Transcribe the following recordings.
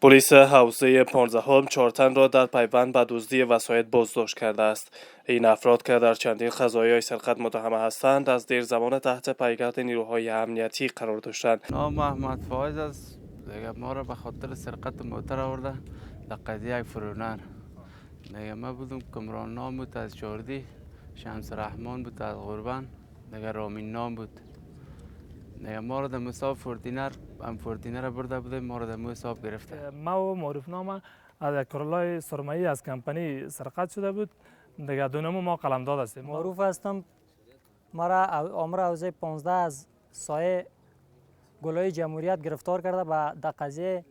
پلیس حوزه 15 4 تن را در پیوند به دزدی وسایط بازداشت کرده است. این افراد که در چندین قضایای سرقت متهم هستند از دیر زمان تحت پیگرد نیروهای امنیتی قرار داشتند. نام محمد فایز است. دیگه ما را به خاطر سرقت موتر آورده در قضیه یک فرونر. دیگه ما بودم کمران نام بود از چاردی، شمس رحمان بود از غربان، دیگه رامین نام بود. دیگه ما را در مصاب فورتینر برده بوده، ما را در مصاب گرفته. ما و معروف نامه از کرولای سرمایی از کمپانی سرقت شده بود. دیگه دونمو ما قلمداد هستیم. معروف هستم. ما را آمر حوزه 15 از سایه گلای جمهوریت گرفتار کرده و در قضیه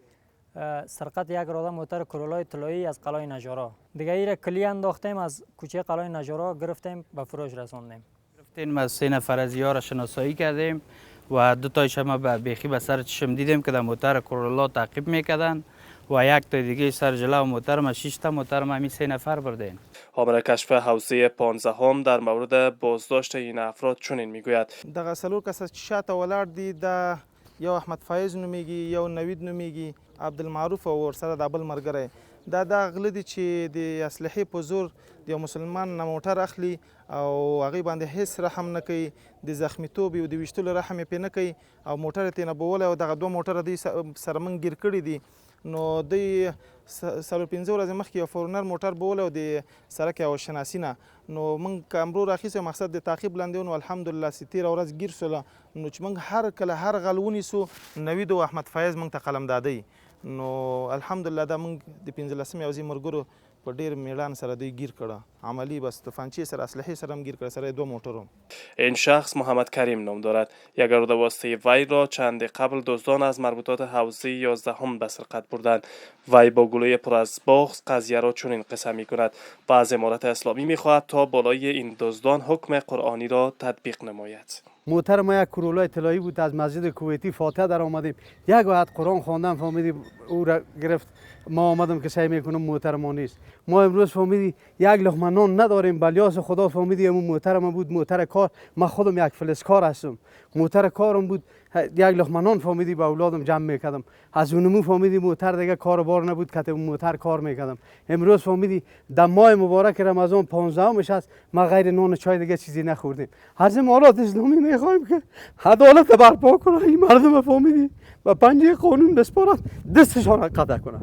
سرقت یک راده موتر کرولای طلایی از قلعه نجارا. دیگه ایره کلی انداختیم، از کوچه قلعه نجارا گرفتیم به فروش رساندیم. گرفتیم از 3 نفر از یار شناسایی کردیم و 2 تایش ما بیخی به سر چشم دیدیم که در موتر کرولا تعقیب میکردن و 1 تا دیگه سر جلو موتر ما 6 تا موتر ما 3 نفر بردیم. آمر کشف حوزه 15 در مورد بازداشت این افراد چنین میگوید: دغه څلور کسه چې شاته ولاړ دي د یو احمد فایز نومیږي، یو نوید نومیږي، عبدالمعروف او ورسره د بل ملګری دا غله دي چې د اسلحې په زور د یو مسلمان نه موټر اخلي او هغې باندې هیڅ رحم نه کوي، د زخمیتوب او د ویشتلو رحم یې پرې نه کوي او موټر یې ترېنه بولی او دغه 2 موټره دوی سره موږ ګیر کړي دي. نو دوی 4-5 ورځې مخکې یو فورنر موټر بولی او د سرک یوه شناسي نه، نو موږ کامرو راخیستی مقصد د تعقیب لاندې و. نو الحمدلله چې تېره ورځ ګیر شوله، نو چې موږ هر کله هر غل ونیسو نوید او احمد فایز موږ ته قلمدادی. نو الحمدلله دا موږ د 15 حوزې ملګرو په ډېر میړانه سره دوی ګیر کړه، عملی بس توفانچې سره اسلحې سره هم ګیر کړه، سره 2 موټرو. این شخص محمد کریم نام دارد. یک اراده واسطه وی را چند قبل دزدان از مربوطات حوزه 11 به سرقت بردند. وی با گلوی پر از بغض قضیه را چنین قصه می کند: و از امارت اسلامی می خواهد تا بالای این دزدان حکم قرآنی را تطبیق نماید. موتر ما یک کرولای طلایی بود، از مسجد کویتی فاتحه در آمدیم، یک وقت قرآن خواندم فهمیدیم او را گرفت. ما آمدم که سعی میکنم موتر ما نیست. ما امروز فهمیدی یک لقمه نان نداریم، بلیاس خدا فهمیدی اون موتر ما بود، موتر کار. من خودم یک فلزکار هستم، موتر کارم بود، یک لقمه نان فهمیدی با اولادم جمع میکردم. از اونمو فهمیدی موتر دیگه کار بار نبود که موتر کار میکردم. امروز فهمیدی در ماه مبارک رمضان 15 است، ما غیر نان و چای دیگه چیزی نخوردیم. از امارات اسلامی میخوایم که عدالت برپا کنه، این مردم فهمیدی و پنجه قانون بسپارد، دستشان قطع کنه.